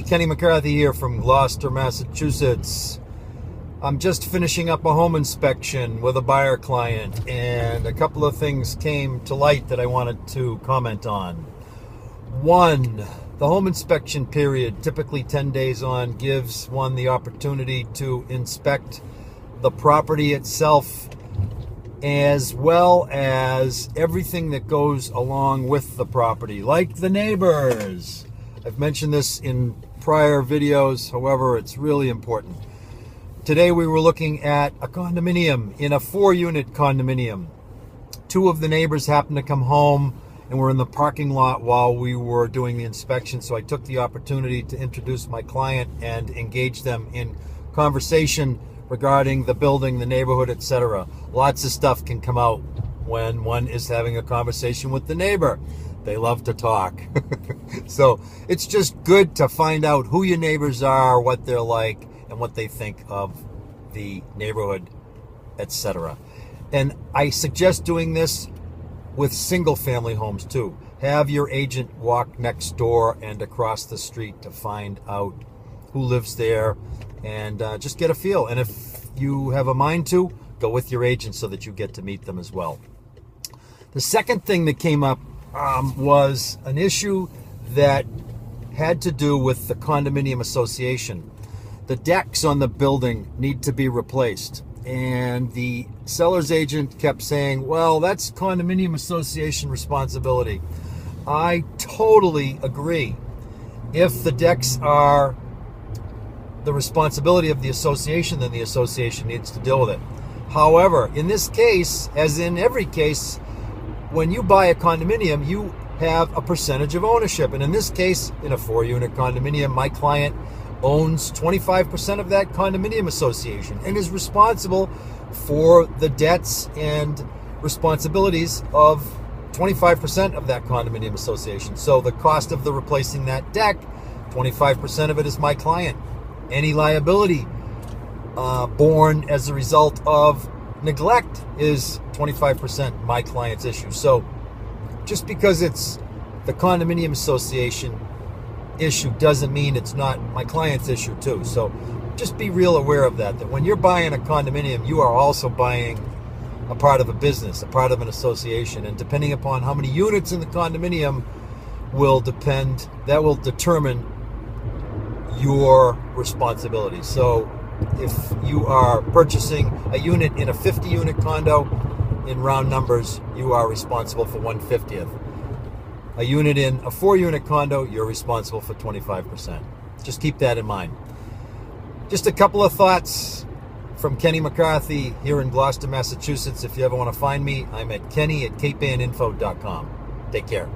Kenny McCarthy here from Gloucester, Massachusetts. I'm just finishing up a home inspection with a buyer client, and a couple of things came to light that I wanted to comment on. One, the home inspection period, typically 10 days on, gives one the opportunity to inspect the property itself as well as everything that goes along with the property, like the neighbors. I've mentioned this in prior videos, however, it's really important. Today we were looking at a condominium, in a 4-unit condominium. Two of the neighbors happened to come home and were in the parking lot while we were doing the inspection, so I took the opportunity to introduce my client and engage them in conversation regarding the building, the neighborhood, etc. Lots of stuff can come out when one is having a conversation with the neighbor. They love to talk. So it's just good to find out who your neighbors are, what they're like, and what they think of the neighborhood, etc. And I suggest doing this with single family homes too. Have your agent walk next door and across the street to find out who lives there, and just get a feel. And if you have a mind to, go with your agent so that you get to meet them as well. The second thing that came up was an issue that had to do with the condominium association. The decks on the building need to be replaced, and the seller's agent kept saying, well, that's condominium association responsibility. I totally agree. If the decks are the responsibility of the association, then the association needs to deal with it. However, in this case, as in every case, when you buy a condominium, you have a percentage of ownership. And in this case, in a 4-unit condominium, my client owns 25% of that condominium association and is responsible for the debts and responsibilities of 25% of that condominium association. So the cost of replacing that deck, 25% of it is my client. Any liability born as a result of neglect is 25% my client's issue. So just because it's the condominium association issue doesn't mean it's not my client's issue too. So just be real aware of that when you're buying a condominium, you are also buying a part of a business, a part of an association, and depending upon how many units in the condominium will determine your responsibility. So if you are purchasing a unit in a 50-unit condo, in round numbers, you are responsible for 1/50th. A unit in a 4-unit condo, you're responsible for 25%. Just keep that in mind. Just a couple of thoughts from Kenny McCarthy here in Gloucester, Massachusetts. If you ever want to find me, I'm at kenny@capeanninfo.com. Take care.